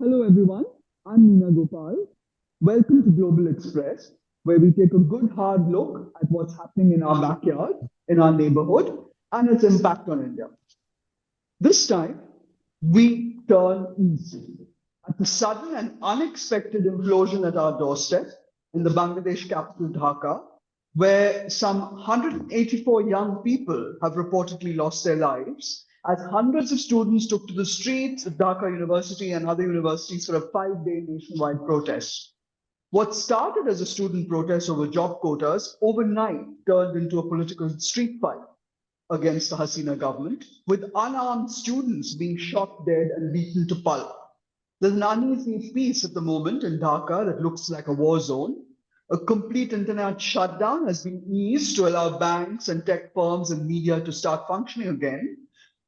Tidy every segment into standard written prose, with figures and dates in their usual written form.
Hello everyone, I'm Neena Gopal. Welcome to Global Express, where we take a good hard look at what's happening in our backyard, in our neighborhood, and its impact on India. This time, we turn east at the sudden and unexpected implosion at our doorstep in the Bangladesh capital Dhaka, where some 184 young people have reportedly lost their lives as hundreds of students took to the streets at Dhaka University and other universities for a 5-day nationwide protest. What started as a student protest over job quotas overnight turned into a political street fight against the Hasina government, with unarmed students being shot dead and beaten to pulp. There's an uneasy peace at the moment in Dhaka that looks like a war zone. A complete internet shutdown has been eased to allow banks and tech firms and media to start functioning again.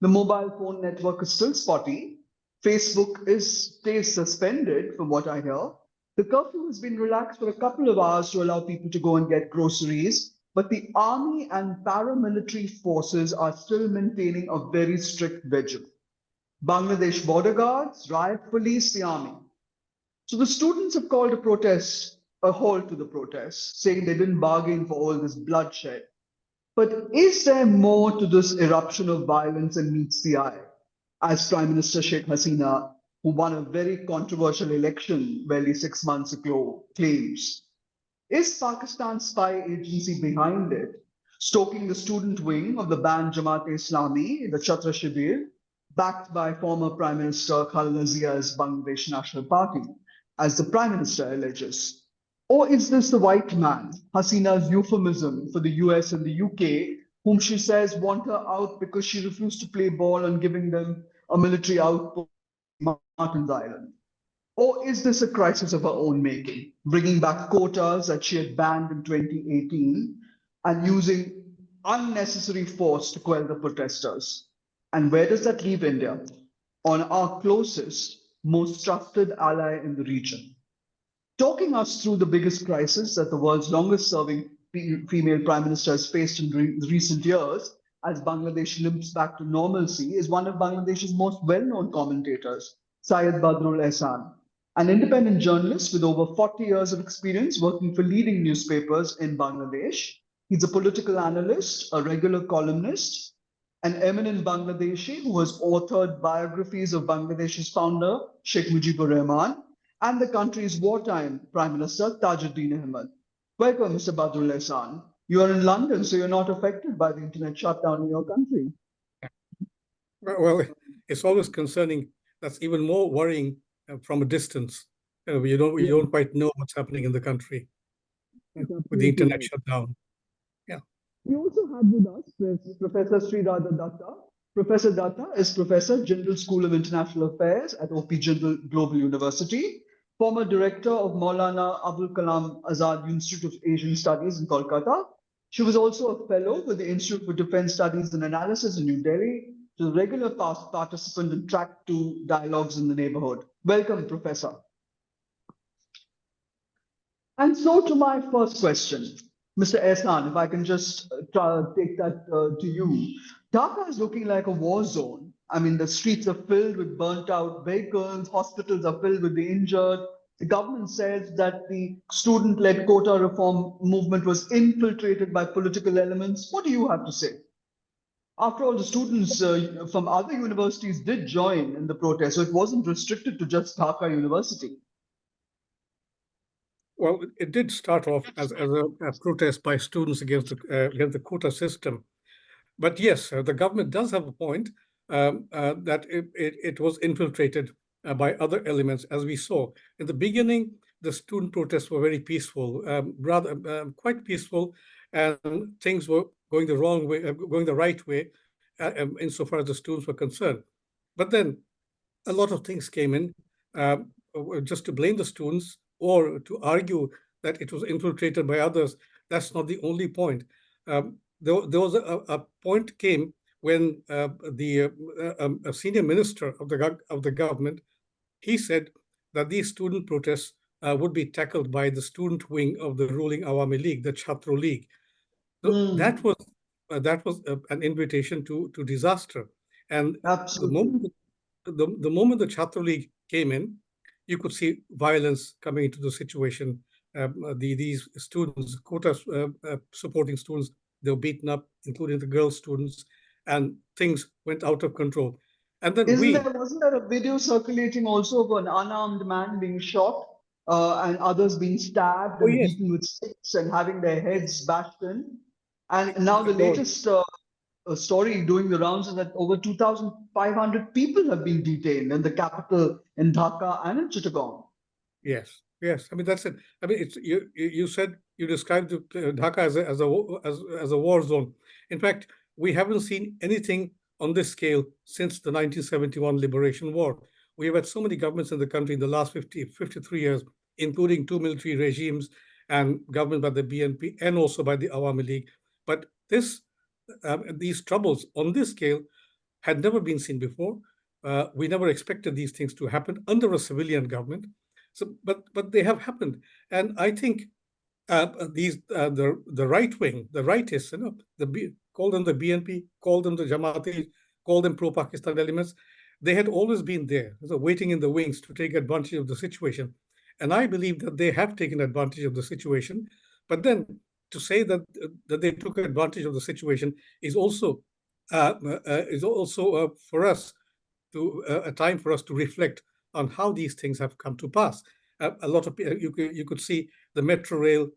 The mobile phone network is still spotty. Facebook stays suspended, from what I hear. The curfew has been relaxed for a couple of hours to allow people to go and get groceries, but the army and paramilitary forces are still maintaining a very strict vigil. Bangladesh border guards, riot police, the army. So the students have called a halt to the protests, saying they didn't bargain for all this bloodshed. But is there more to this eruption of violence than meets the eye? As Prime Minister Sheikh Hasina, who won a very controversial election barely 6 months ago, claims. Is Pakistan's spy agency behind it, stoking the student wing of the banned Jamaat Islami, the Chhatra Shibir, backed by former Prime Minister Khaleda Zia's Bangladesh National Party, as the Prime Minister alleges? Or is this the white man, Hasina's euphemism for the US and the UK, whom she says want her out because she refused to play ball on giving them a military outpost on Martin's Island? Or is this a crisis of her own making, bringing back quotas that she had banned in 2018 and using unnecessary force to quell the protesters? And where does that leave India? On our closest, most trusted ally in the region. Talking us through the biggest crisis that the world's longest serving female prime minister has faced in recent years as Bangladesh limps back to normalcy is one of Bangladesh's most well known commentators, Syed Badrul Ehsan, an independent journalist with over 40 years of experience working for leading newspapers in Bangladesh. He's a political analyst, a regular columnist, an eminent Bangladeshi who has authored biographies of Bangladesh's founder, Sheikh Mujibur Rahman, and the country's wartime Prime Minister, Tajuddin Ahmed. Welcome, Mr. Badrul Ehsan. You are in London, so you're not affected by the internet shutdown in your country. Well, it's always concerning. That's even more worrying from a distance. You don't quite know what's happening in the country with the internet Right. shutdown. Yeah. We also have with us Professor Sri Radha Datta. Professor Datta is Professor, General School of International Affairs at OP Jindal Global University, former director of Maulana Abul Kalam Azad Institute of Asian Studies in Kolkata. She was also a fellow with the Institute for Defense Studies and Analysis in New Delhi. She's a regular past participant in Track 2 dialogues in the neighborhood. Welcome, Professor. And so to my first question, Mr. Ehsan, if I can just take that to you. Dhaka is looking like a war zone. I mean, the streets are filled with burnt out vehicles, hospitals are filled with the injured. The government says that the student led quota reform movement was infiltrated by political elements. What do you have to say? After all, the students from other universities did join in the protest, so it wasn't restricted to just Dhaka University. Well, it did start off as a protest by students against the quota system. But yes, the government does have a point that it was infiltrated by other elements, as we saw. In the beginning, the student protests were very peaceful, rather quite peaceful, and things were going the wrong way, going the right way, insofar as the students were concerned. But then a lot of things came in just to blame the students or to argue that it was infiltrated by others. That's not the only point. There was a point came when a senior minister of the government, he said that these student protests would be tackled by the student wing of the ruling Awami League, the Chhatra League. So Mm, that was an invitation to disaster. And the absolutely. moment the moment the Chhatra League came in, you could see violence coming into the situation. These students, quota supporting students, they were beaten up, including the girl students, and things went out of control. And then Wasn't there a video circulating also of an unarmed man being shot and others being stabbed oh and yes, beaten with sticks and having their heads yes, bashed in? And now the no, latest story doing the rounds is that over 2,500 people have been detained in the capital, in Dhaka and in Chittagong. yes, yes. I mean, that's it. I mean, it's you said you described Dhaka as a war zone. In fact, we haven't seen anything on this scale since the 1971 Liberation War. We have had so many governments in the country in the last 53 years, including two military regimes and government by the BNP and also by the Awami League. But these troubles on this scale had never been seen before. We never expected these things to happen under a civilian government. So, but they have happened, and I think the right wing, the rightists, call them the BNP, call them the Jamaat, call them pro-Pakistan elements. They had always been there, so waiting in the wings to take advantage of the situation, and I believe that they have taken advantage of the situation. But then to say that they took advantage of the situation is also for us to a time for us to reflect on how these things have come to pass. A lot of you could see the metro rail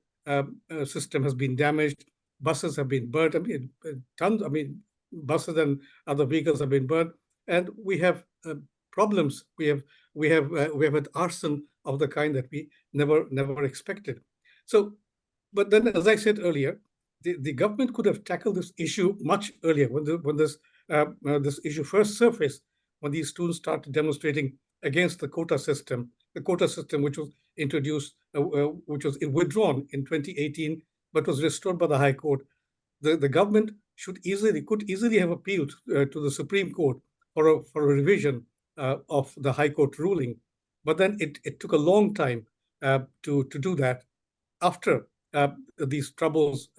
system has been damaged. Buses have been burnt. I mean, tons. I mean, buses and other vehicles have been burnt, and we have problems. We have an arson of the kind that we never expected. So, but then, as I said earlier, the government could have tackled this issue much earlier when this issue first surfaced, when these students started demonstrating against the quota system which was introduced, which was withdrawn in 2018, but was restored by the High Court. The government could easily have appealed to the Supreme Court for a revision of the High Court ruling, but then it took a long time to do that after these troubles,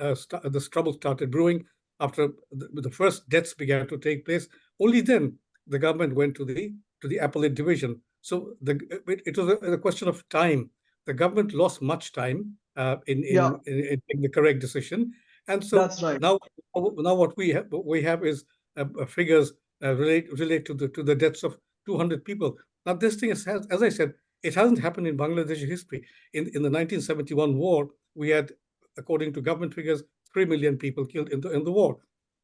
this trouble started brewing, after the first deaths began to take place. Only then the government went to the appellate division. So it was a question of time. The government lost much time Yeah, in taking the correct decision, and so that's right. now what we have is figures relate to the deaths of 200 people. Now this thing is, as I said, it hasn't happened in Bangladeshi history. In the 1971 war, we had, according to government figures, 3 million people killed in the war.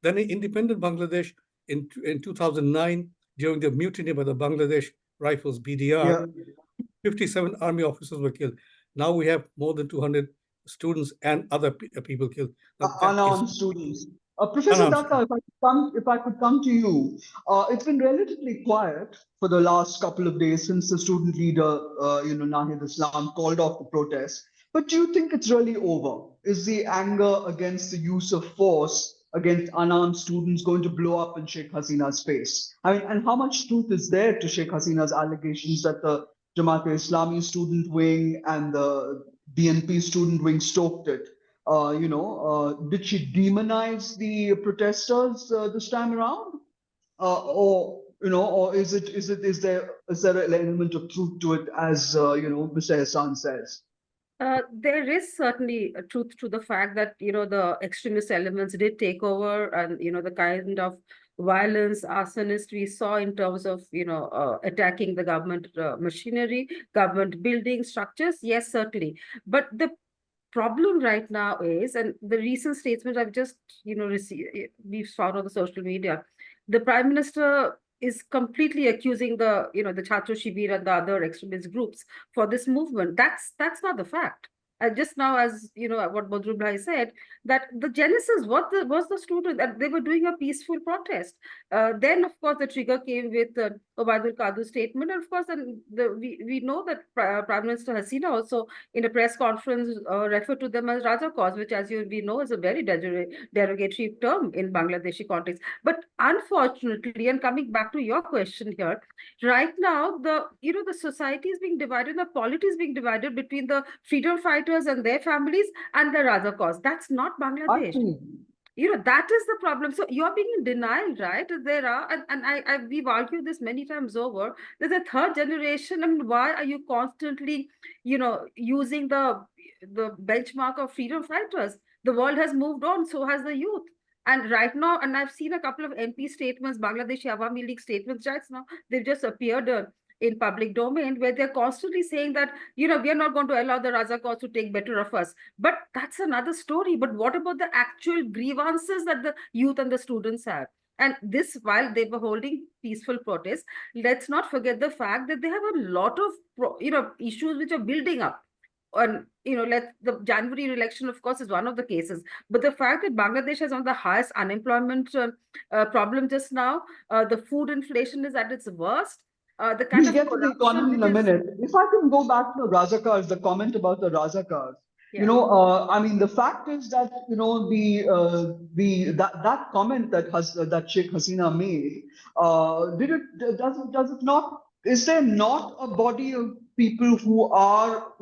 Then in independent Bangladesh in 2009, during the mutiny by the Bangladesh Rifles (BDR), Yeah. 57 army officers were killed. Now we have more than 200 students and other people killed. Now that is Unarmed students. Professor unarmed. Datta, if I could come to you, it's been relatively quiet for the last couple of days since the student leader, Nahid Islam, called off the protest. But do you think it's really over? Is the anger against the use of force against unarmed students going to blow up in Sheikh Hasina's face? I mean, and how much truth is there to Sheikh Hasina's allegations that the Jamaat-e-Islami student wing and the BNP student wing stoked it? Did she demonize the protesters this time around, or is there an element of truth to it, as Mr. Hassan says? There is certainly a truth to the fact that the extremist elements did take over, and the kind of violence, arsonist we saw in terms of attacking the government machinery, government building structures. Yes, certainly, but the problem right now is, and the recent statement I've just received, we've found on the social media, the Prime Minister is completely accusing the Chhatra Shibir and the other extremist groups for this movement. That's not the fact. Just now, as what Badrul Bhai said, that the genesis was the student, that they were doing a peaceful protest. Then, of course, the trigger came with Obaidul Qadir's statement, and of course, we know that Prime Minister Hasina also in a press conference referred to them as Razakars, which, as we know, is a very derogatory term in Bangladeshi context. But unfortunately, and coming back to your question here, right now the society is being divided, the polity is being divided between the freedom fighters and their families and the Razakars. That's not Bangladesh. Actually, that is the problem. So you're being in denial, right? There are, and we've argued this many times over. There's a third generation. I mean, why are you constantly, using the benchmark of freedom fighters? The world has moved on, so has the youth. And right now, and I've seen a couple of MP statements, Bangladeshi Awami League statements just now, they've just appeared in public domain where they're constantly saying that, we are not going to allow the Razakars to take better of us. But that's another story. But what about the actual grievances that the youth and the students have? And this, while they were holding peaceful protests, let's not forget the fact that they have a lot of, issues which are building up. And let the January election, of course, is one of the cases. But the fact that Bangladesh has one of the highest unemployment problem just now, the food inflation is at its worst. The kind We'll of get to the corruption economy in which a is, minute. If I can go back to the Razakars, the comment about the Razakars, yeah. I mean, the fact is that that comment that Sheikh Hasina made, does it not? Is there not a body of people who are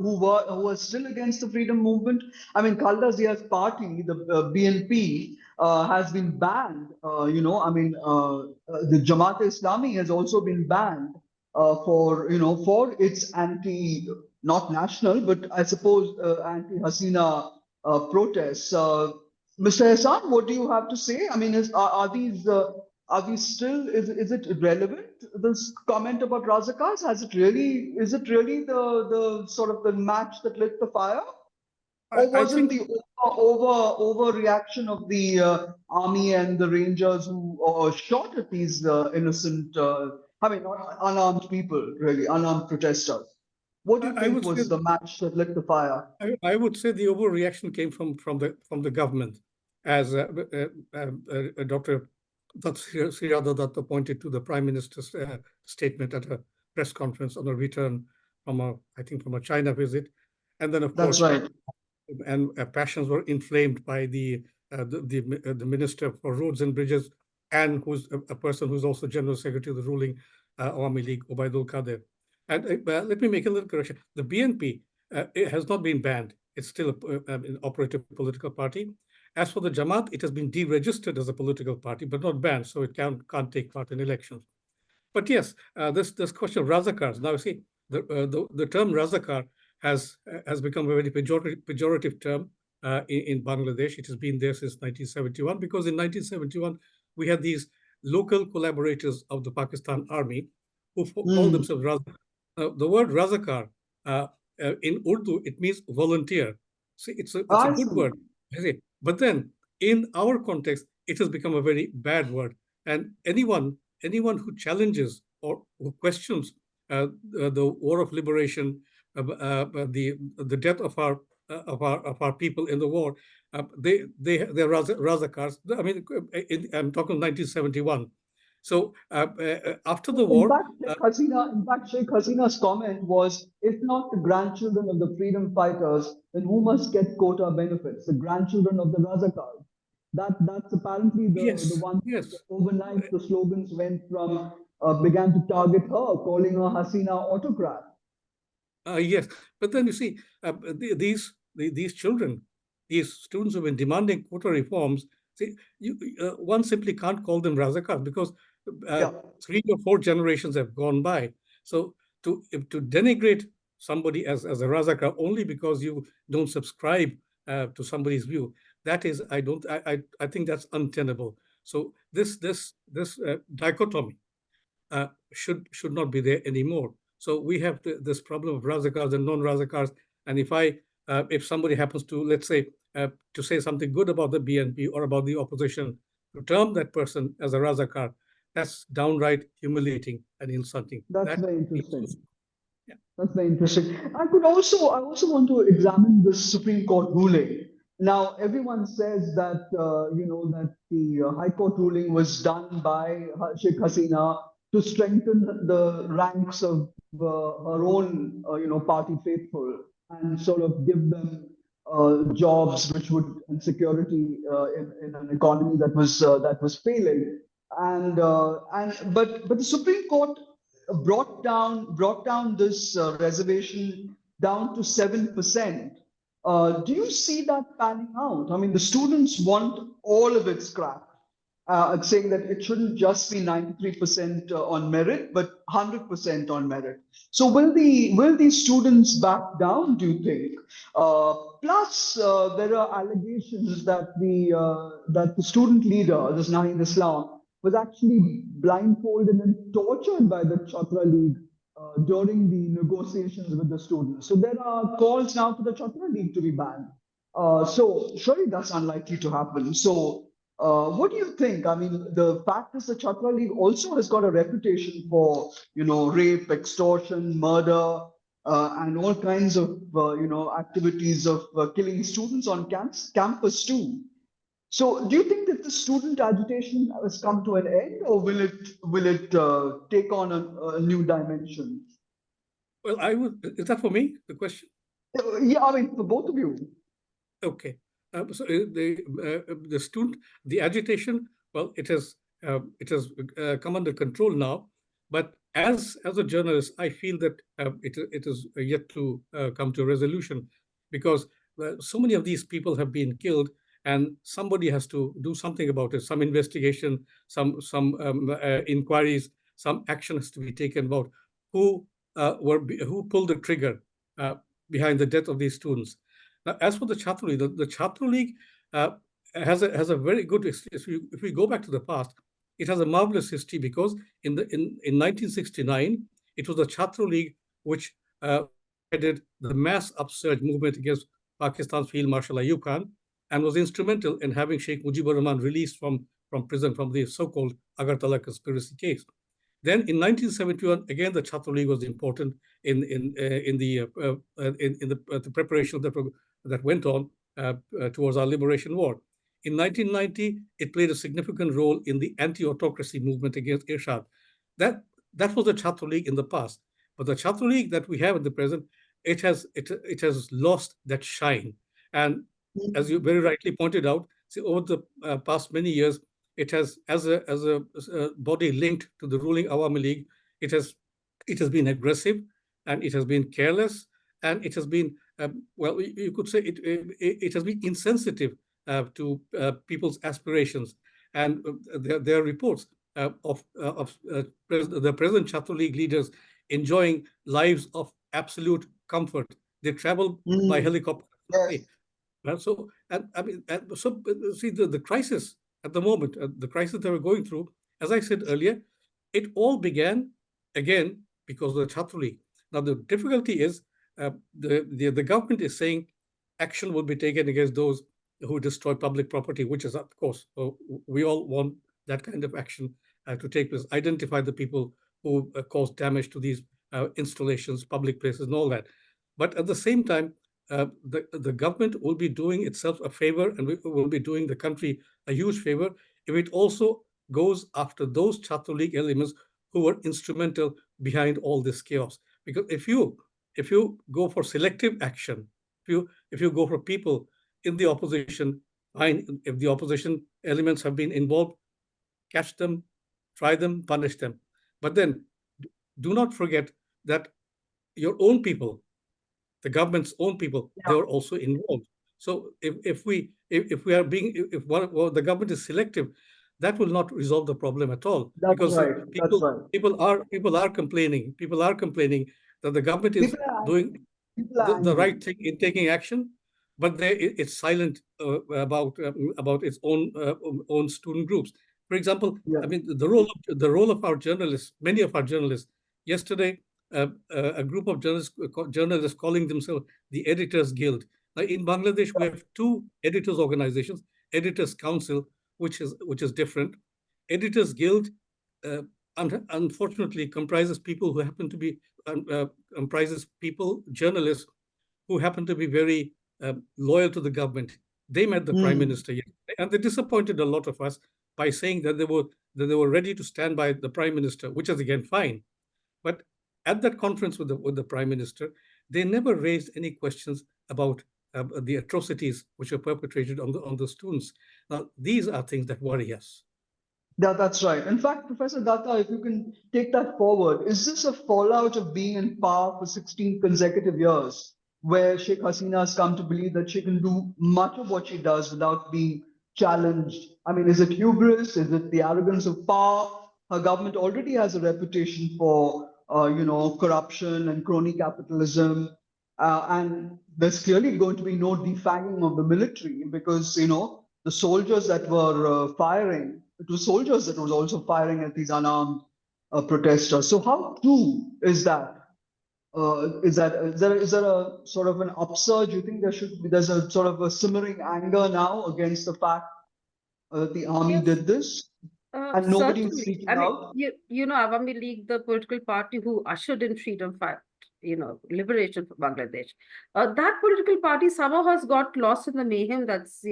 still against the freedom movement? I mean, Khalda Zia's party, the BNP, has been banned. The Jamaat Islami has also been banned for its anti, not national, but I suppose anti Hasina protests. Mr. Hassan, what do you have to say? I mean, are these still, is it relevant? This comment about Razakars, is it really the sort of the match that lit the fire? Or I was it think the overreaction of the army and the rangers who shot at these innocent, unarmed people, really, unarmed protesters? What do you I think would say was the match that lit the fire? I would say the overreaction came from the government, as Dr. Sirada Datta pointed to the Prime Minister's statement at a press conference on a return I think from a China visit, and then of That's course, right. and passions were inflamed by the Minister for Roads and Bridges, and who's a person who's also General Secretary of the ruling Awami League, Obaidul Qadir. And let me make a little correction. The BNP it has not been banned. It's still an operative political party. As for the Jamaat, it has been deregistered as a political party, but not banned, so it can't take part in elections. But yes, this question of Razakars. Now, see, the term Razakar has become a very pejorative term in Bangladesh. It has been there since 1971 because in 1971 we had these local collaborators of the Pakistan Army who called Hmm. themselves Razakar. The word Razakar uh, in Urdu it means volunteer. See, it's a I good word, see. is it? But then in our context, it has become a very bad word, and anyone who challenges or who questions the war of liberation, the death of our people in the war, they're Razakars. I mean, I'm talking 1971. So after the war, In fact, Sheikh Hasina's comment was, if not the grandchildren of the freedom fighters, then who must get quota benefits? The grandchildren of the Razakars. That's apparently the yes, one. yes, Overnight, the slogans began to target her, calling her Hasina autocrat. yes. But then you see, these children, these students who've been demanding quota reforms, see, one simply can't call them Razakar because uh, Yeah, 3 or 4 generations have gone by. So to denigrate somebody as a Razakar only because you don't subscribe to somebody's view, that is, I think that's untenable. So this dichotomy should not be there anymore. So we have this problem of Razakars and non-Razakars. And if somebody happens to, let's say, to say something good about the BNP or about the opposition, to term that person as a Razakar, that's downright humiliating and insulting. that's That very needs to interesting. stop. Yeah. That's very interesting. I also want to examine the Supreme Court ruling. Now, everyone says that that the High Court ruling was done by Sheikh Hasina to strengthen the ranks of her own party faithful and sort of give them jobs which would and security in an economy that was failing. But the Supreme Court brought down this reservation down to 7%. Do you see that panning out? I mean, the students want all of it scrapped, saying that it shouldn't just be 93% on merit, but 100% on merit. So will these students back down? Do you think? Plus, there are allegations that the student leader, this Naeem Islam, was actually blindfolded and tortured by the Chhatra League during the negotiations with the students. So there are calls now for the Chhatra League to be banned. So surely that's unlikely to happen. So what do you think? I mean, the fact is the Chhatra League also has got a reputation for, rape, extortion, murder, and all kinds of, activities of killing students on campus too. So, do you think that the student agitation has come to an end, or will it take on a new dimension? Well, is that for me, the question? Yeah, I mean, for both of you. Okay. So the student, the agitation, well, it has come under control now. But as a journalist, I feel that it is yet to come to a resolution, because so many of these people have been killed, and somebody has to do something about it. Some investigation, some inquiries, some action has to be taken about who who pulled the trigger uh, behind the death of these students. Now, as for the Chhatra League, the Chhatra League uh, has a very good. If we go back to the past, it has a marvelous history, because in 1969 it was the Chhatra League which spearheaded the mass upsurge movement against Pakistan's Field Marshal Ayub Khan, and was instrumental in having Sheikh Mujibur Rahman released from prison, from the so-called Agartala conspiracy case. Then in 1971, again, the Chhatra League was important in the preparation that went on towards our liberation war. In 1990, it played a significant role in the anti-autocracy movement against Irshad. That that was the Chhatra League in the past, but the Chhatra League that we have in the present, it has lost that shine. And as you very rightly pointed out, see, over the past many years, it has, as a body linked to the ruling Awami League, it has it has been aggressive, and it has been careless, and it has been well, you could say it has been insensitive to people's aspirations. And there are reports of the present Chhatra League leaders enjoying lives of absolute comfort. They travel by Mm, helicopter. yes. So, and I mean, see the crisis at the moment, the crisis that we're going through, as I said earlier, it all began again because of the Chhatra League. Now, the difficulty is the government is saying action will be taken against those who destroy public property, which is, of course, we all want that kind of action to take place, identify the people who cause damage to these installations, public places, and all that. But at the same time, the government will be doing itself a favor, and we will be doing the country a huge favor if it also goes after those Chhatra League elements who were instrumental behind all this chaos. Because if you go for selective action, if you go for people in the opposition, fine. If the opposition elements have been involved, catch them, try them, punish them. But then do not forget that your own people, the government's own people, they Yeah, are also involved. So if we are being if the government is selective, that will not resolve the problem at all, that's because right. That's people right. people are complaining that the government is People are doing angry. People are the angry. right thing in taking action, but it's silent about its own student groups. For example, Yeah. I mean, the role of our journalists, many of our journalists. Yesterday, a group of journalists calling themselves the Editors Guild. Now, in Bangladesh, we have two editors organizations: Editors Council, which is different. Editors Guild, uh, unfortunately, comprises people who happen to be comprises people, journalists who happen to be very loyal to the government. They met the prime Mm. minister yesterday, and they disappointed a lot of us by saying that they were ready to stand by the prime minister, which is again fine. But at that conference with the prime minister, they never raised any questions about the atrocities which were perpetrated on the students. Now, these are things that worry us. That's right. In fact, Professor Datta, if you can take that forward, is this a fallout of being in power for 16 consecutive years? where Sheikh Hasina has come to believe that she can do much of what she does without being challenged. I mean, is it hubris? Is it the arrogance of power? Her government already has a reputation for, corruption and crony capitalism. And there's clearly going to be no defanging of the military because, the soldiers that were firing, it was soldiers that was also firing at these unarmed protesters. So how true is that? Is there a sort of an upsurge? You think there's a sort of a simmering anger now against the fact that the army Yes. did this and nobody is Certainly. speaking I mean, out? Awami League, the political party who ushered in freedom fight, liberation for Bangladesh. That political party somehow has got lost in the mayhem that's,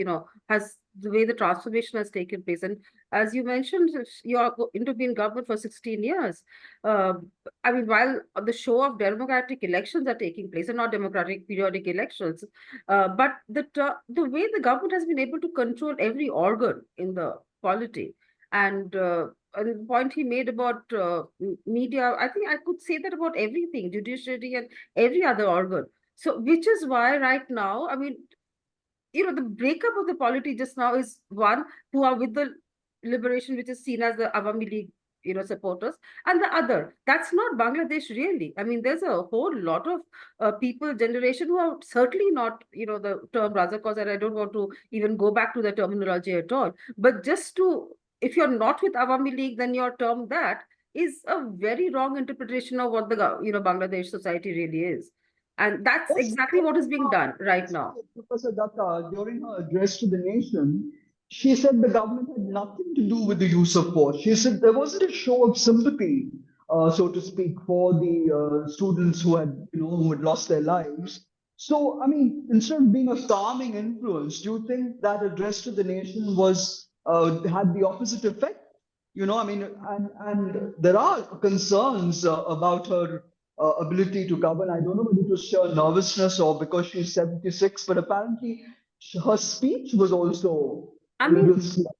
has the way the transformation has taken place. And as you mentioned, if you're into being government for 16 years. Uh, I mean, while the show of democratic elections are taking place and not democratic periodic elections, but the way the government has been able to control every organ in the polity and the point he made about media, I think I could say that about everything, judiciary and every other organ. So, which is why right now, I mean, the breakup of the polity just now is one who are with the liberation, which is seen as the Awami League, supporters, and the other. That's not Bangladesh really. I mean, there's a whole lot of people, generation who are certainly not, the term Razakars, and I don't want to even go back to the terminology at all. But just to, if you're not with Awami League, then your term that is a very wrong interpretation of what the, Bangladesh society really is. And that's Yes, exactly what is being done right now. Professor Datta, during her address to the nation, she said the government had nothing to do with the use of force. She said there wasn't a show of sympathy, so to speak, for the students who had lost their lives. So, I mean, instead of being a calming influence, do you think that address to the nation was had the opposite effect? I mean, and there are concerns about her ability to govern. I don't know whether it was sheer nervousness or because she's 76, but apparently her speech was also I a mean, little slow.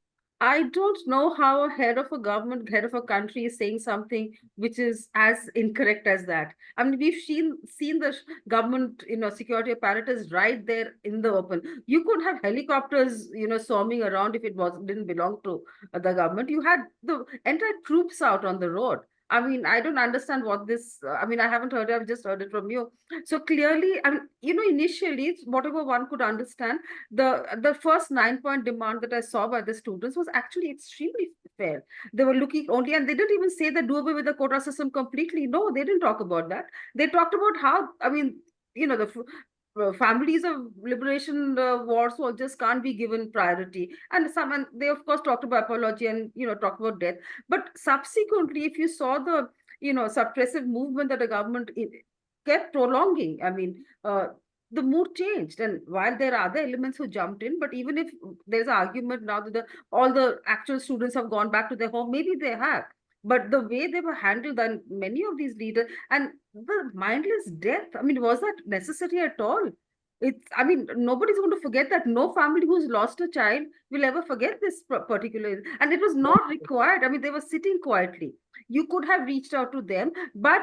I don't know how a head of a government, head of a country is saying something which is as incorrect as that. I mean, we've seen the government, security apparatus right there in the open. You could have helicopters, swarming around if it didn't belong to the government. You had the entire troops out on the road. I mean, I don't understand what this. I mean, I haven't heard it. I've just heard it from you. So clearly, I mean, initially, whatever one could understand, the first 9-point demand that I saw by the students was actually extremely fair. They were looking only, and they didn't even say that do away with the quota system completely. No, they didn't talk about that. They talked about how, I mean, the families of liberation war soldiers can't be given priority, and they of course talked about apology and talked about death. But subsequently, if you saw the suppressive movement that the government kept prolonging, I mean, the mood changed. And while there are other elements who jumped in, but even if there's an argument now that all the actual students have gone back to their home, maybe they have. But the way they were handled, and many of these leaders, and the mindless death, I mean, was that necessary at all? I mean, nobody's going to forget that. No family who's lost a child will ever forget this particular. And it was not required. I mean, they were sitting quietly. You could have reached out to them, but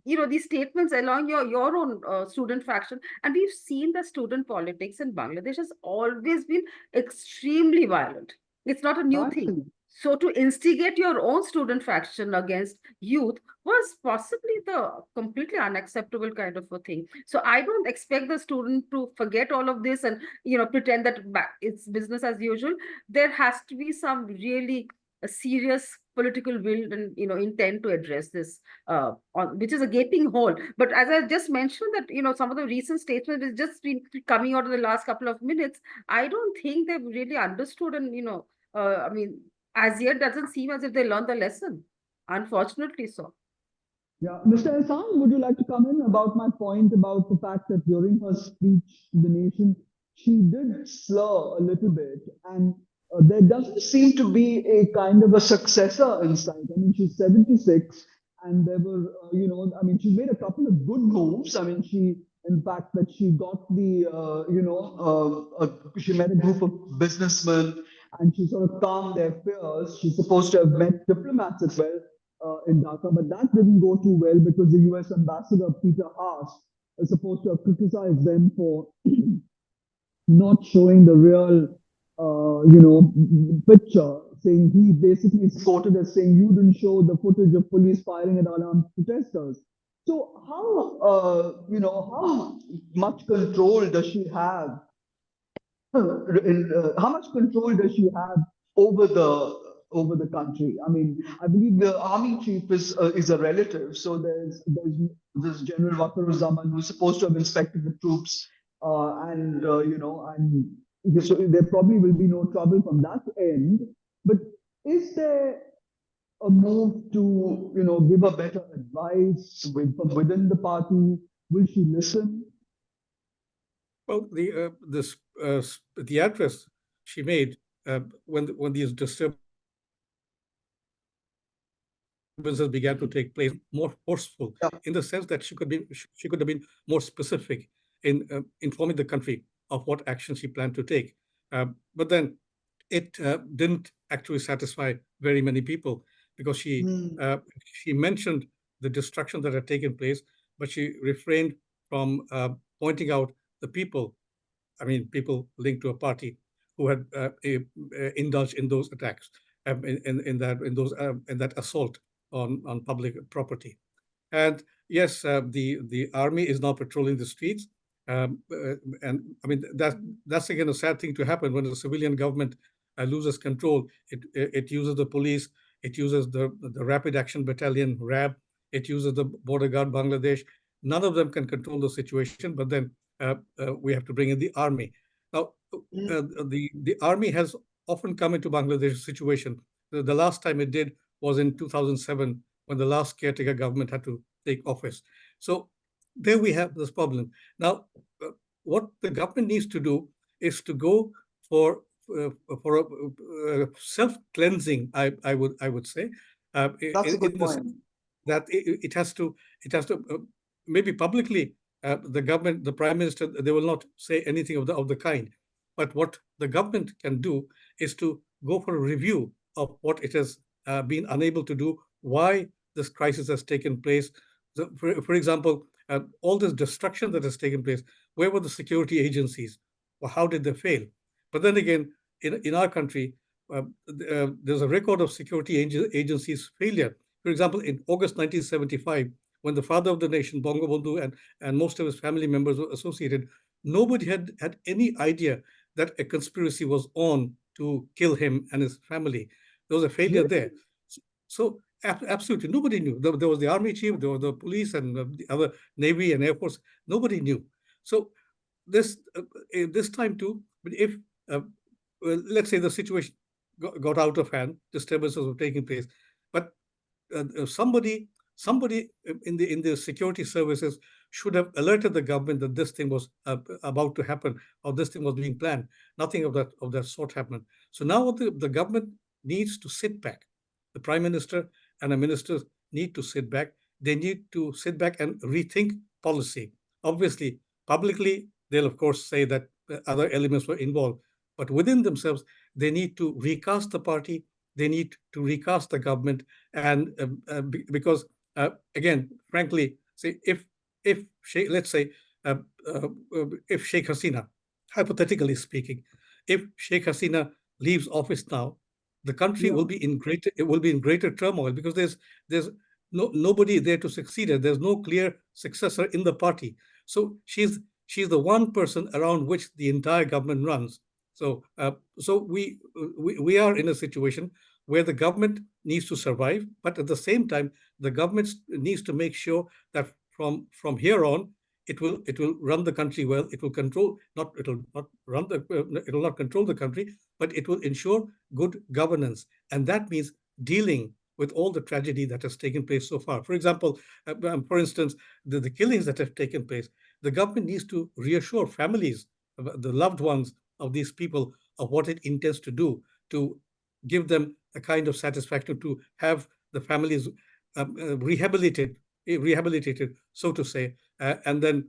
these statements along your own student faction, and we've seen the student politics in Bangladesh has always been extremely violent. It's not a new thing. Right. So to instigate your own student faction against youth was possibly the completely unacceptable kind of a thing. So I don't expect the student to forget all of this and pretend that it's business as usual. There has to be some really a serious political will and intent to address this, which is a gaping hole. But as I just mentioned, that some of the recent statements has just been coming out in the last couple of minutes. I don't think they've really understood, and I mean, as yet doesn't seem as if they learned the lesson. Unfortunately, so. Yeah, Mr. Ehsan, would you like to come in about my point about the fact that during her speech to the nation, she did slur a little bit, and there doesn't seem to be a kind of a successor in sight. I mean, she's 76, and there were, I mean, she made a couple of good moves. I mean, in fact, that she got she met a group of businessmen, and she sort of calmed their fears. She's supposed to have met diplomats as well in Dhaka, but that didn't go too well because the US ambassador, Peter Haas, is supposed to have criticized them for not showing the real, picture, saying he basically is quoted as saying you didn't show the footage of police firing at unarmed protesters. So how much control does she have how much control does she have over the country? I mean, I believe the army chief is a relative. So there's this General Wakar who's supposed to have inspected the troops, and so there probably will be no trouble from that end. But is there a move to give a better advice from within the party? Will she listen? Well, the address she made when these disturbances began to take place more forceful in the sense that she could have been more specific in informing the country of what action she planned to take. But then it didn't actually satisfy very many people because Mm, she mentioned the destruction that had taken place, but she refrained from pointing out the people, I mean, people linked to a party who had indulged in those attacks, in that assault on public property. And yes, the army is now patrolling the streets, and I mean that's again a sad thing to happen when the civilian government loses control. It uses the police, it uses the Rapid Action Battalion (RAB), it uses the Border Guard Bangladesh. None of them can control the situation, but then we have to bring in the army. Now, mm, the army has often come into Bangladesh situation. The last time it did was in 2007 when the last caretaker government had to take office. So there we have this problem. Now, what the government needs to do is to go for uh, for self-cleansing. I would say, that's a good in the point. sense that it has to maybe publicly the government, the prime minister, they will not say anything of the kind. But what the government can do is to go for a review of what it has been unable to do, why this crisis has taken place. For example, all this destruction that has taken place, where were the security agencies? Or how did they fail? But then again, in our country, there's a record of security agencies' failure. For example, in August 1975, when the father of the nation, Bangabandhu, and most of his family members were associated, nobody had any idea that a conspiracy was on to kill him and his family. There was a failure there. Really? So absolutely nobody knew. There was the army chief, there was the police, and the other navy and air force. Nobody knew. So this time too, but if uh, well, let's say the situation got out of hand, disturbances were taking place, but somebody in the security services should have alerted the government that this thing was about to happen, or this thing was being planned. Nothing of that sort happened. So now what the government needs to sit back. The prime minister and the ministers need to sit back. They need to sit back and rethink policy. Obviously, publicly they'll of course say that other elements were involved, but within themselves they need to recast the party, they need to recast the government. And because again, frankly, say if Sheikh, let's say uh, uh, if Sheikh Hasina, hypothetically speaking, if Sheikh Hasina leaves office now, the country Yeah. will be in greater turmoil because there's nobody there to succeed her. There's no clear successor in the party. So she's the one person around which the entire government runs. So we are in a situation where the government needs to survive, but at the same time, the government needs to make sure that from here on, it will run the country well. It will control not it'll not run the it will not control the country, but it will ensure good governance, and that means dealing with all the tragedy that has taken place so far. For example, for instance, the killings that have taken place, the government needs to reassure families, the loved ones of these people, of what it intends to do to give them a kind of satisfaction, to have the families rehabilitated, so to say, uh, and then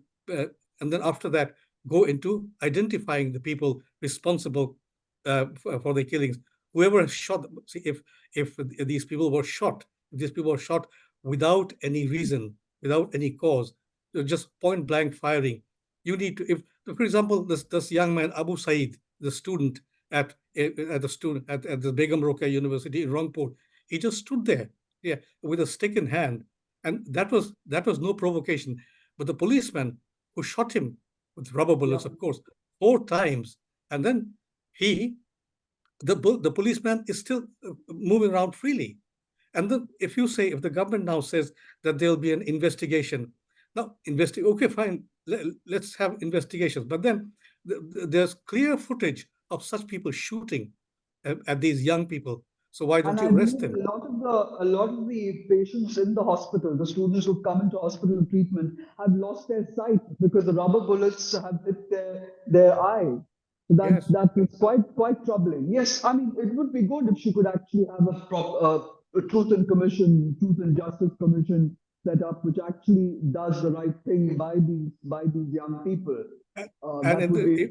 after that, go into identifying the people responsible for the killings. Whoever shot, see, if these people were shot, if these people were shot without any reason, without any cause, just point blank firing. You need to, if, for example, this young man Abu Saeed, the student at the Begum Rokeya University in Rangpur, he just stood there, yeah, with a stick in hand, and that was no provocation. But the policeman who shot him with rubber Yeah. bullets, of course, 4 times, and then he, the policeman is still moving around freely. And then if the government now says that there'll be an investigation, now okay, fine, let's have investigations. But then there's clear footage of such people shooting at these young people. So why And don't you I arrest believe them? a lot of the patients in the hospital, the students who've come into hospital treatment, have lost their sight because the rubber bullets have hit their eye. So Yes. that is quite troubling. Yes, I mean it would be good if she could actually have a truth and justice commission set up, which actually does the right thing by these young people. And That would be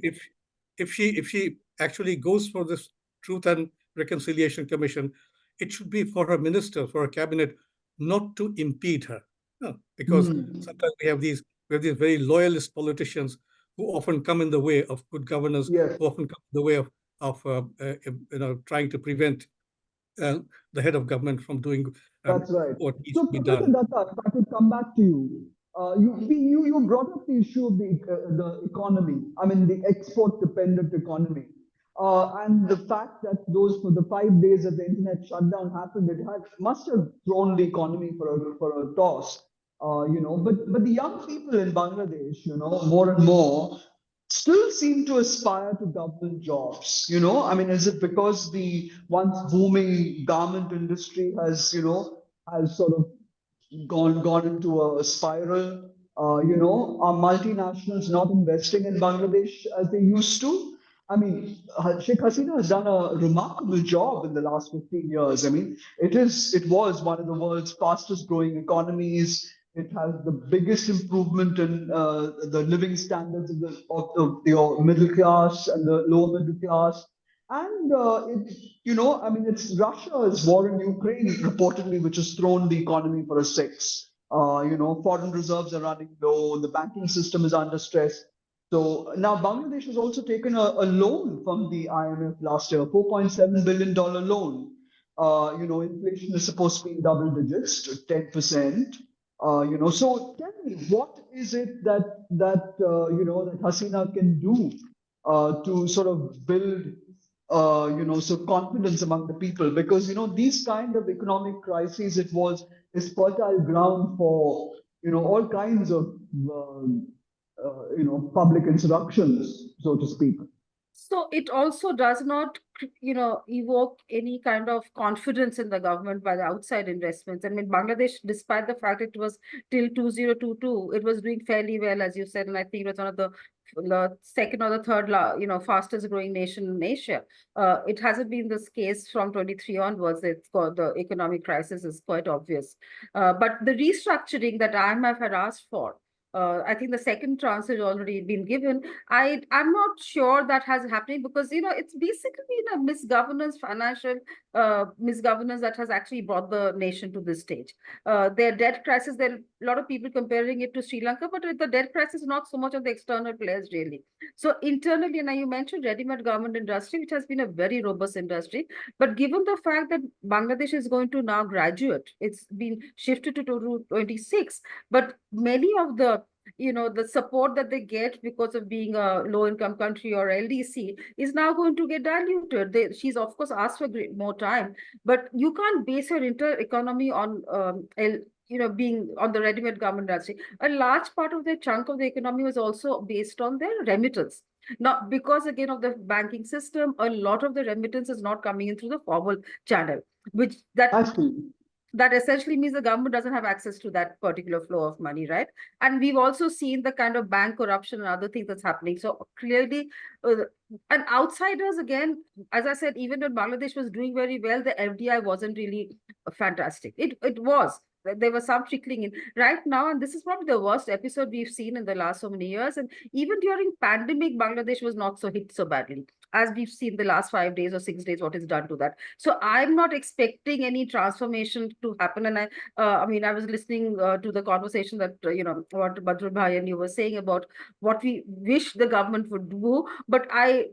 if she actually goes for this Truth and Reconciliation Commission, it should be for her minister, for her cabinet, not to impede her. No, because hmm, sometimes we have these very loyalist politicians who often come in the way of good governance, yes. who often come in the way of trying to prevent uh, the head of government from doing That's right. what needs So, to be Professor done. Datta, if I could come back to you, you brought up the issue of the economy. I mean, the export-dependent economy, and the fact that those for the 5 days that the internet shutdown happened, must have thrown the economy for a toss. But the young people in Bangladesh, more and more still seem to aspire to government jobs. I mean, is it because the once booming garment industry has sort of gone into a spiral? Are multinationals not investing in Bangladesh as they used to? I mean, Sheikh Hasina has done a remarkable job in the last 15 years. I mean, it was one of the world's fastest growing economies. It has the biggest improvement in the living standards of the middle class and the lower middle class. And I mean, it's Russia's war in Ukraine reportedly, which has thrown the economy for a six. Foreign reserves are running low. The banking system is under stress. So now Bangladesh has also taken a loan from the IMF last year, $4.7 billion loan. Inflation is supposed to be in double digits, 10%. So tell me, what is it that Hasina can do to sort of build so confidence among the people? Because these kind of economic crises, is fertile ground for all kinds of public insurrections, so to speak. So it also does not, evoke any kind of confidence in the government by the outside investments. I mean, Bangladesh, despite the fact it was till 2022, it was doing fairly well, as you said, and I think it was one of the second or the third, fastest growing nation in Asia. It hasn't been this case from 23 onwards. The economic crisis is quite obvious. But the restructuring that IMF had asked for, I think the second chance has already been given. I'm not sure that has happened because it's basically been a misgovernance, financial misgovernance that has actually brought the nation to this stage. Their debt crisis, there are a lot of people comparing it to Sri Lanka, but the debt crisis is not so much of the external players really. So internally, now you mentioned ready-made garment industry, which has been a very robust industry, but given the fact that Bangladesh is going to now graduate, it's been shifted to 2026, but many of the support that they get because of being a low income country or LDC is now going to get diluted. She's of course asked for more time, but you can't base your entire economy on being on the ready-made garment industry. A large part of the chunk of the economy was also based on their remittance. Now, because again of the banking system, a lot of the remittance is not coming in through the formal channel, which that essentially means the government doesn't have access to that particular flow of money, right? And we've also seen the kind of bank corruption and other things that's happening. So clearly, and outsiders, again, as I said, even when Bangladesh was doing very well, the FDI wasn't really fantastic. It was. There was some trickling in right now, and this is probably the worst episode we've seen in the last so many years. And even during pandemic, Bangladesh was not so hit so badly. as we've seen the last 5 days or 6 days, what is done to that. So I'm not expecting any transformation to happen. And I mean, I was listening to the conversation that, what Badru Bhai and you were saying about what we wish the government would do. But I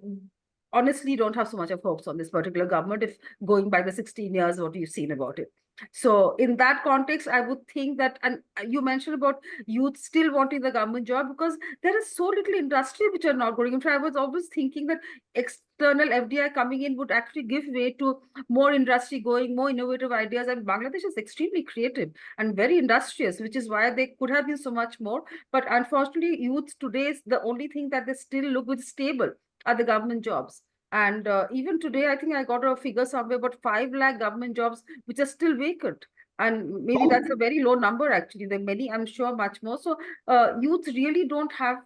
honestly don't have so much of hopes on this particular government if going by the 16 years, what you've seen about it. So in that context, I would think that, and you mentioned about youth still wanting the government job because there is so little industry which are not going. In fact, I was always thinking that external FDI coming in would actually give way to more industry going, more innovative ideas. And Bangladesh is extremely creative and very industrious, which is why they could have been so much more. But unfortunately, youth today is the only thing that they still look with stable are the government jobs. And even today, I think I got a figure somewhere about 5 lakh government jobs which are still vacant. And maybe that's a very low number, actually. There are many, I'm sure, much more. So youth really don't have,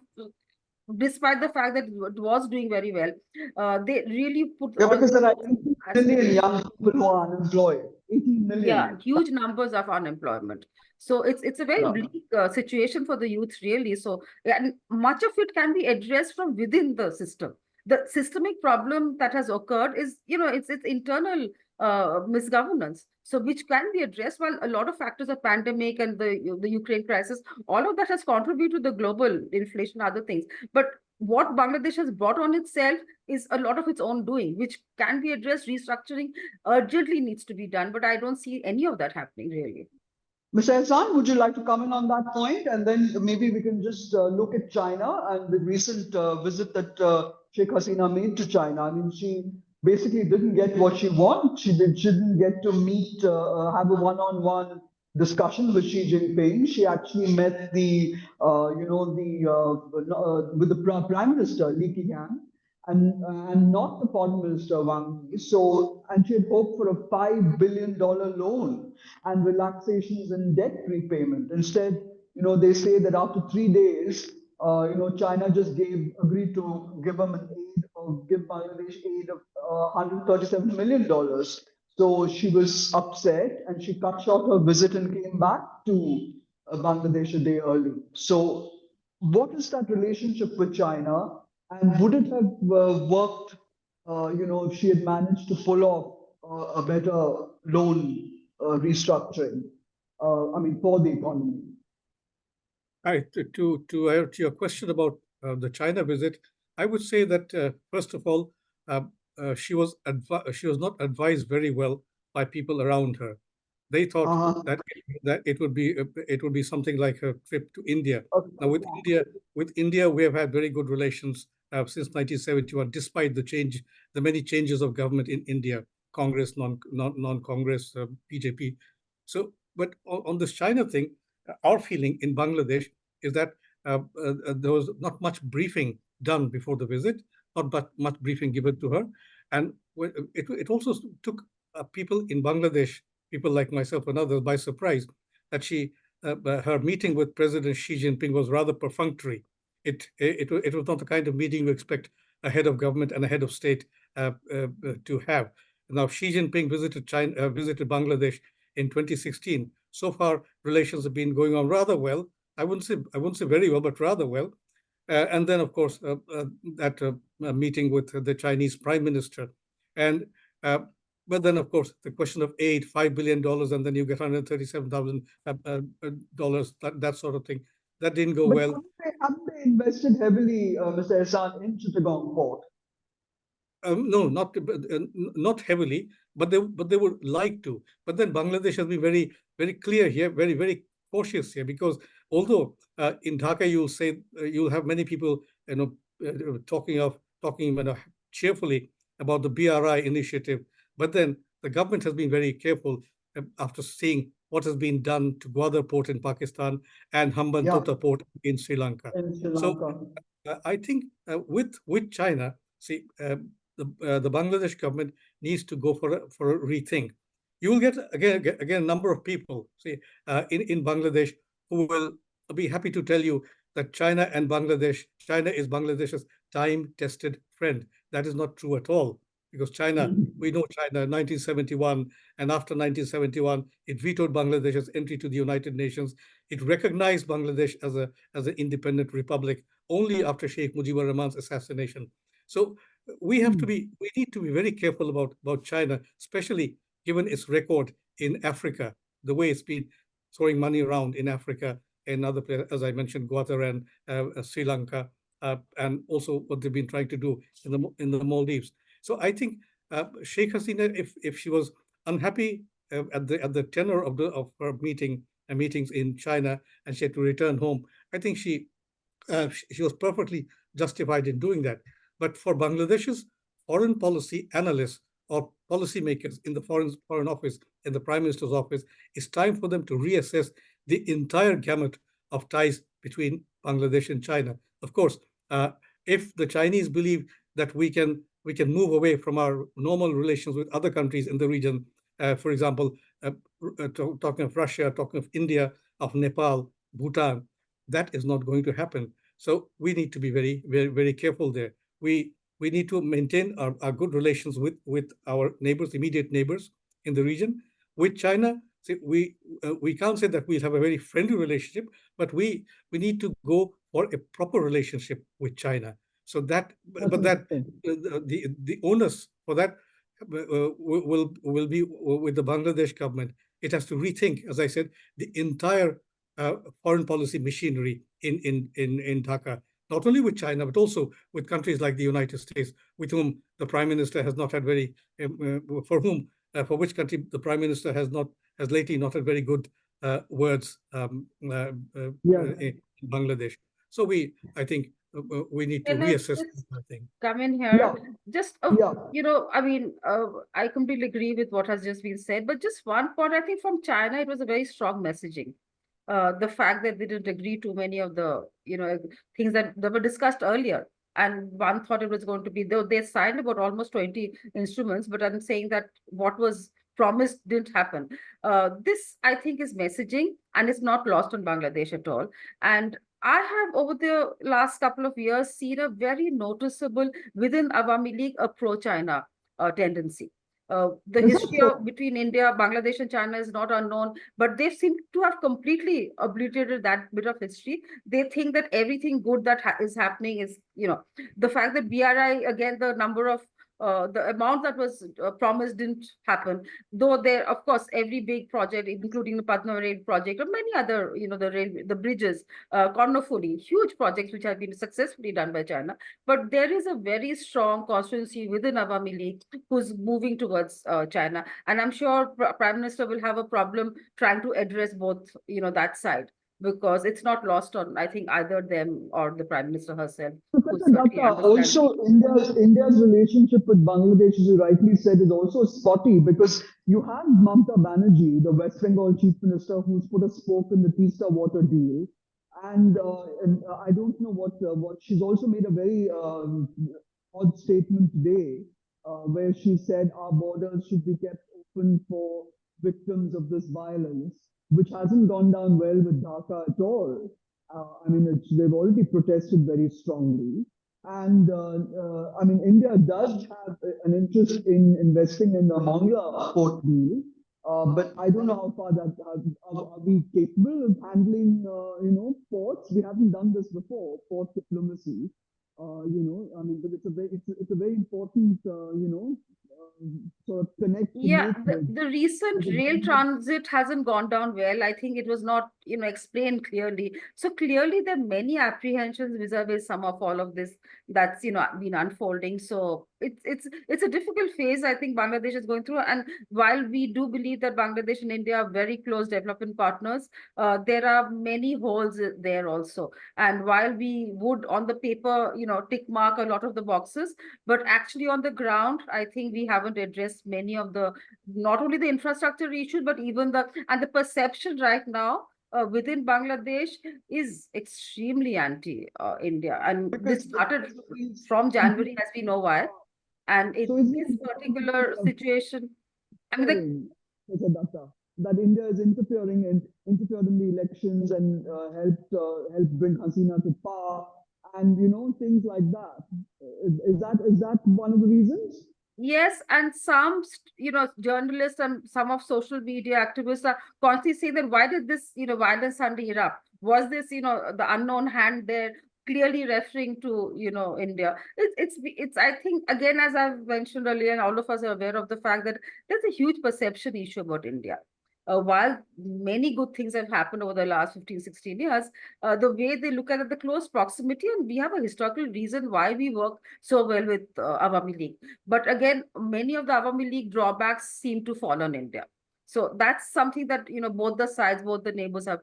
despite the fact that it was doing very well, they really put Yeah, all because there the are 18 million aspirations. young people who are unemployed. 18 Yeah, million. huge numbers of unemployment. So it's a very Yeah. bleak situation for the youth, really. So, and much of it can be addressed from within the system. The systemic problem that has occurred is, it's internal misgovernance. So, which can be addressed. While a lot of factors of pandemic and the Ukraine crisis, all of that has contributed to the global inflation, other things. But what Bangladesh has brought on itself is a lot of its own doing, which can be addressed. Restructuring urgently needs to be done, but I don't see any of that happening really. Mr. Ehsan, would you like to comment on that point? And then maybe we can just look at China and the recent visit that Sheikh Hasina made to China. I mean, she basically didn't get what she wanted. She didn't get to meet, have a one-on-one discussion with Xi Jinping. She actually met with the Prime Minister, Li Keqiang, and not the foreign minister Wang Yi. So, and she had hoped for a $5 billion loan and relaxations in debt repayment. Instead, they say that after 3 days, China just agreed to give them an aid or give Bangladesh aid of $137 million. So she was upset and she cut short her visit and came back to Bangladesh a day early. So, what is that relationship with China? And would it have worked, if she had managed to pull off a better loan restructuring? I mean, for the economy. Right. To your question about the China visit, I would say that first of all, uh, she was not advised very well by people around her. They thought Uh-huh. that it would be something like a trip to India. Okay. Now with India, we have had very good relations since 1971, despite the many changes of government in India, Congress, non-Congress, BJP. So, but on this China thing, our feeling in Bangladesh is that there was not much briefing done before the visit, not but much briefing given to her, and it also took people in Bangladesh, people like myself and others, by surprise that her meeting with President Xi Jinping was rather perfunctory. It was not the kind of meeting you expect a head of government and a head of state to have. Now, Xi Jinping visited Bangladesh in 2016. So far, relations have been going on rather well. I wouldn't say very well, but rather well. And then, of course, that meeting with the Chinese Prime Minister, and uh, but then, of course, the question of aid, $5 billion, and then you get $137,000, that sort of thing, that didn't go But well. haven't they invested heavily, Mr. Ehsan, in Chittagong port? No, not heavily, but they would like to. But then Bangladesh has been very very clear here, very cautious here, because although in Dhaka you'll have many people talking cheerfully about the BRI initiative, but then the government has been very careful after seeing what has been done to Gwadar port in Pakistan and Yeah, Hambantota port in Sri Lanka. in Sri So Lanka. I think with China, see, the Bangladesh government needs to go for a rethink. You will get again a number of people, see, in Bangladesh, who will be happy to tell you that China is Bangladesh's time-tested friend. That is not true at all, because we know China, 1971, and after 1971, it vetoed Bangladesh's entry to the United Nations. It recognized Bangladesh as an independent republic only after Sheikh Mujibur Rahman's assassination. So we need to be very careful about China, especially given its record in Africa, the way it's been throwing money around in Africa and other places, as I mentioned, Guatemala and Sri Lanka, and also what they've been trying to do in the Maldives. So I think Sheikh Hasina, if she was unhappy at the tenor of her meetings in China, and she had to return home, I think she was perfectly justified in doing that. But for Bangladesh's foreign policy analysts or policymakers in the foreign office, in the Prime Minister's office, it's time for them to reassess the entire gamut of ties between Bangladesh and China. Of course, if the Chinese believe that we can move away from our normal relations with other countries in the region, for example, talking of Russia, talking of India, of Nepal, Bhutan, that is not going to happen. So we need to be very, very, very careful there. We need to maintain our good relations with our neighbors, immediate neighbors in the region. With China, we can't say that we'll have a very friendly relationship, but we need to go for a proper relationship with China. So that, but that the onus for that will be with the Bangladesh government. It has to rethink, as I said, the entire foreign policy machinery in Dhaka, not only with China, but also with countries like the United States, with whom the Prime Minister has not had for which country the Prime Minister has lately not had very good words in Bangladesh. So I think we need to Can I reassess just that thing. come in here? Just, Yeah. I mean, I completely agree with what has just been said, but just one point, I think from China, it was a very strong messaging. The fact that they didn't agree to many of the, things that were discussed earlier. And one thought it was going to be, though they signed about almost 20 instruments, but I'm saying that what was promised didn't happen. This, I think, is messaging, and it's not lost on Bangladesh at all. And I have, over the last couple of years, seen a very noticeable within Awami League a pro-China tendency. The history between India, Bangladesh, and China is not unknown, but they seem to have completely obliterated that bit of history. They think that everything good that is happening is, the fact that BRI, again, the amount that was promised didn't happen. Though there, of course, every big project, including the Patna Rail project or many other, the bridges, Kornofuri, huge projects which have been successfully done by China. But there is a very strong constituency within Awami League who's moving towards China. And I'm sure Prime Minister will have a problem trying to address both, that side, because it's not lost on, I think, either them or the Prime Minister herself. Professor Datta, also India's relationship with Bangladesh, as you rightly said, is also spotty because you have Mamata Banerjee, the West Bengal Chief Minister, who's put a spoke in the Teesta water deal, and I don't know what she's also made a very odd statement today, where she said our borders should be kept open for victims of this violence, which hasn't gone down well with Dhaka at all. I mean, they've already protested very strongly. And I mean, India does have an interest in investing in the Mangla port deal, but I don't know how far that are we capable of handling, ports. We haven't done this before, port diplomacy. I mean, but it's a very important, sort of connect. Yeah, the recent rail transit hasn't gone down well. I think it was not, explained clearly. So clearly there are many apprehensions vis-a-vis some of all of this that's, been unfolding. So it's a difficult phase I think Bangladesh is going through. And while we do believe that Bangladesh and India are very close development partners, there are many holes there also. And while we would on the paper, tick mark a lot of the boxes, but actually on the ground, I think we haven't addressed many of the, not only the infrastructure issues, but even the perception right now within Bangladesh is extremely anti-India. And this started from January, as we know why. And in this particular situation, I mean, that India is interfered in the elections and helped bring Hasina to power, and things like that. Is that one of the reasons? Yes, and some, journalists and some of social media activists are constantly saying that why did this, violence suddenly erupt? Was this, the unknown hand there? clearly referring to, India. It's I think, again, as I've mentioned earlier, and all of us are aware of the fact that there's a huge perception issue about India. While many good things have happened over the last 15, 16 years, the way they look at it, the close proximity, and we have a historical reason why we work so well with Awami League. But again, many of the Awami League drawbacks seem to fall on India. So that's something that, both the sides, both the neighbors have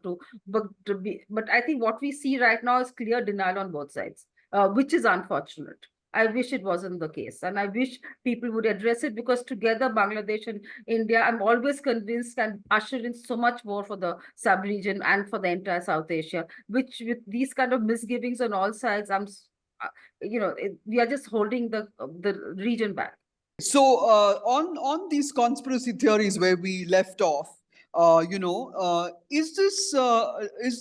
but I think what we see right now is clear denial on both sides, which is unfortunate. I wish it wasn't the case, and I wish people would address it, because together Bangladesh and India, I'm always convinced, can usher in so much more for the sub-region and for the entire South Asia. Which, with these kind of misgivings on all sides, we are just holding the region back. So on these conspiracy theories where we left off, is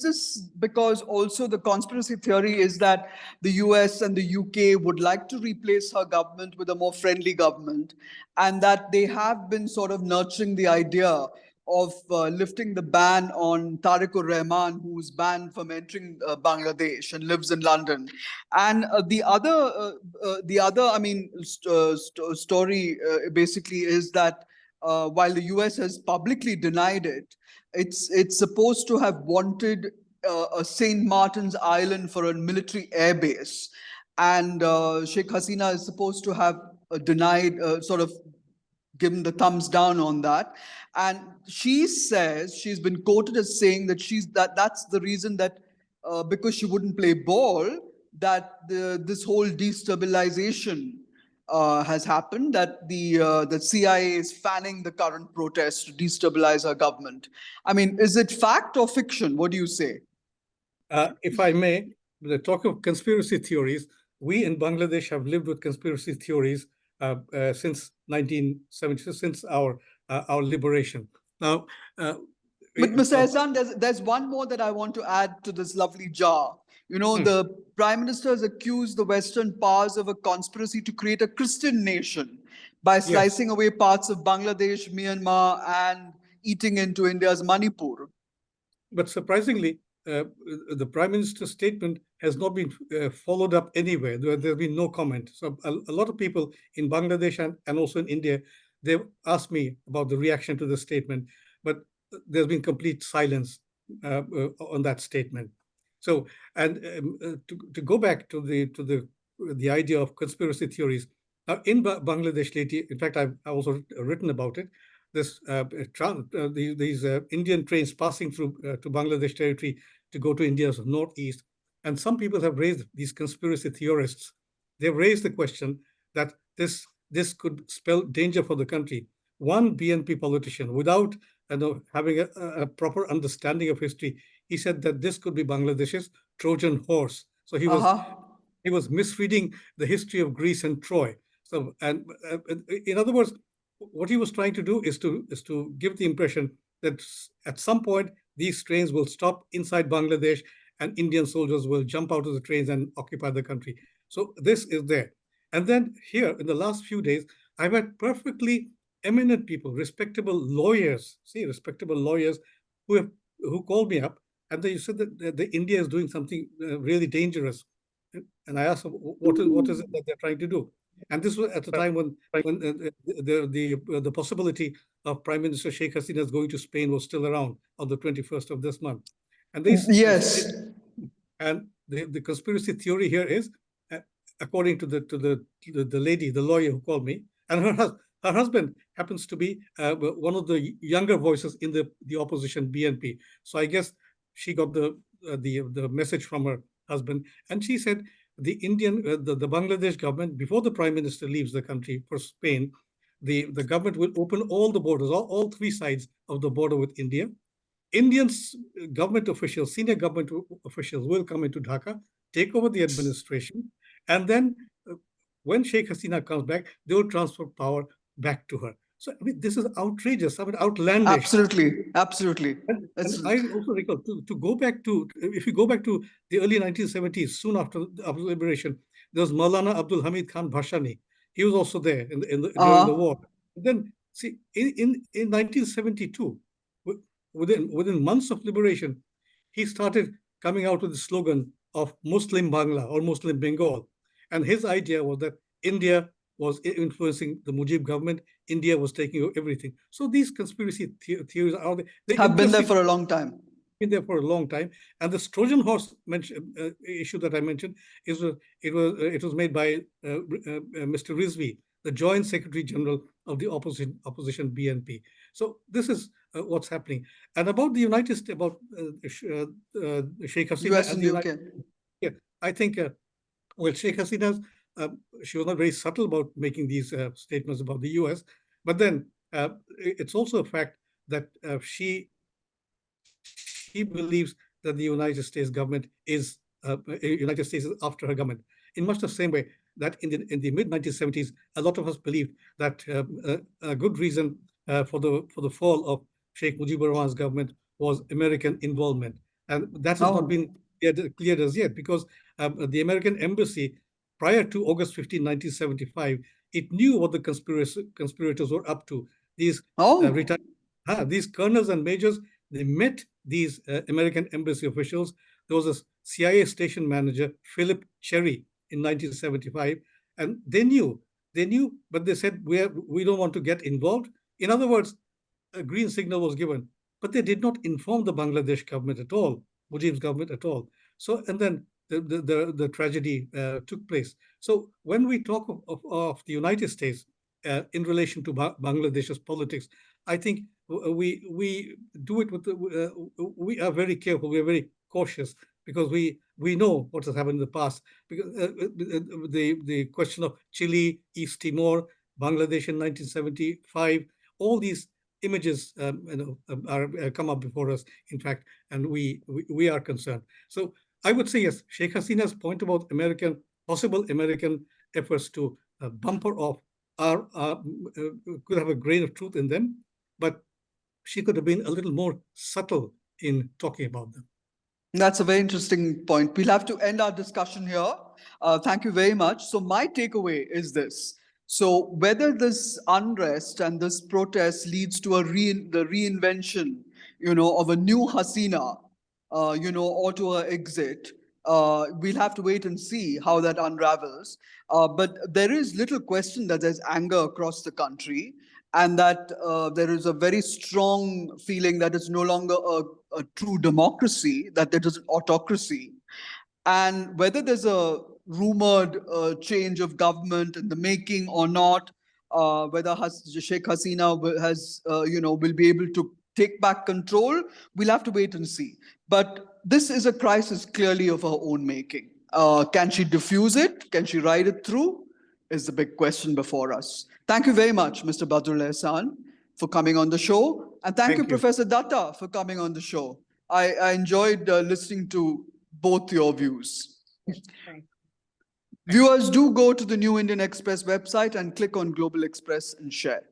this because also the conspiracy theory is that the US and the UK would like to replace her government with a more friendly government, and that they have been sort of nurturing the idea of lifting the ban on Tariqur Rahman, who's banned from entering Bangladesh and lives in London. And I mean, story basically is that while the US has publicly denied it, it's supposed to have wanted a St. Martin's Island for a military airbase. And Sheikh Hasina is supposed to have denied, sort of given the thumbs down on that. And she says, she's been quoted as saying that that's the reason that because she wouldn't play ball, that this whole destabilization has happened, that the CIA is fanning the current protests to destabilize her government. I mean, is it fact or fiction? What do you say? If I may, the talk of conspiracy theories, we in Bangladesh have lived with conspiracy theories since 1970, since our liberation. Now, but Mr. Hassan, there's one more that I want to add to this lovely jar. The Prime Minister has accused the Western powers of a conspiracy to create a Christian nation by slicing away parts of Bangladesh, Myanmar, and eating into India's Manipur. But surprisingly, the Prime Minister's statement has not been followed up anywhere. There's been no comment. So a lot of people in Bangladesh and also in India, they've asked me about the reaction to the statement, but there's been complete silence on that statement. So, and to go back to the idea of conspiracy theories, now in Bangladesh lately, in fact, I've also written about it. These Indian trains passing through to Bangladesh territory to go to India's northeast, and some people have raised, these conspiracy theorists, they've raised the question that this could spell danger for the country. One BNP politician, without having a proper understanding of history, he said that this could be Bangladesh's Trojan horse. So he was misreading the history of Greece and Troy. So, and in other words, what he was trying to do is to give the impression that at some point these trains will stop inside Bangladesh and Indian soldiers will jump out of the trains and occupy the country. So this is there. And then here in the last few days, I've had perfectly eminent people, respectable lawyers who called me up, and they said that the India is doing something really dangerous. And I asked them, what is it that they're trying to do? And this was at the time when the possibility of Prime Minister Sheikh Hasina going to Spain was still around on the 21st of this month. And the conspiracy theory here is, according to the lady, the lawyer who called me, and her husband happens to be one of the younger voices in the opposition BNP. So I guess she got the message from her husband, and she said the Bangladesh government, before the Prime Minister leaves the country for Spain, the government will open all the borders, all three sides of the border with India. Indian government officials, senior government officials will come into Dhaka, take over the administration, and then when Sheikh Hasina comes back, they will transfer power back to her. So I mean, this is outrageous. I mean, outlandish. Absolutely. And I also recall to go back to, if you go back to the early 1970s, soon after liberation, there was Maulana Abdul Hamid Khan Bhashani. He was also there during the war. Then see, in 1972, within months of liberation, he started coming out with the slogan of Muslim Bangla or Muslim Bengal. And his idea was that India was influencing the Mujib government. India was taking over everything. So these conspiracy theories are they have been there for a long time. Been there for a long time. And this Trojan horse issue that I mentioned it was made by Mr. Rizvi, the Joint Secretary General of the opposition BNP. So this is what's happening. And about the United States, about Sheikh Hasina US and the UK. Yeah, I think well, Sheikh Hasina, she was not very subtle about making these statements about the US, but then it's also a fact that she believes that the United States government is United States is after her government in much the same way that in the mid 1970s, a lot of us believed that a good reason for the fall of Sheikh Mujibur Rahman's government was American involvement, and that has not been cleared as yet, because the American embassy, prior to August 15, 1975, it knew what the conspirators were up to. These these colonels and majors, they met these American embassy officials. There was a CIA station manager, Philip Cherry, in 1975, and they knew, but they said, we don't want to get involved. In other words, a green signal was given, but they did not inform the Bangladesh government at all, Mujib's government at all. So, and then the tragedy took place. So when we talk of the United States in relation to Bangladesh's politics, I think we do it with we are very careful, we are very cautious, because we know what has happened in the past. Because the question of Chile, East Timor, Bangladesh in 1975, all these images are come up before us, in fact, and we are concerned. So I would say yes, Sheikh Hasina's point about possible American efforts to bumper off could have a grain of truth in them, but she could have been a little more subtle in talking about them. That's a very interesting point. We'll have to end our discussion here. Thank you very much. So my takeaway is this. So whether this unrest and this protest leads to the reinvention, of a new Hasina, or to her exit, we'll have to wait and see how that unravels. But there is little question that there's anger across the country, and that there is a very strong feeling that it's no longer a true democracy, that there is an autocracy. And whether there's a rumored change of government in the making or not, whether Sheikh Hasina will be able to take back control, we'll have to wait and see. But this is a crisis clearly of her own making. Can she diffuse it? Can she ride it through? Is the big question before us. Thank you very much, Mr. Battered, for coming on the show. And thank you, Professor Datta, for coming on the show. I enjoyed listening to both your views. Viewers, do go to the New Indian Express website and click on Global Express and share.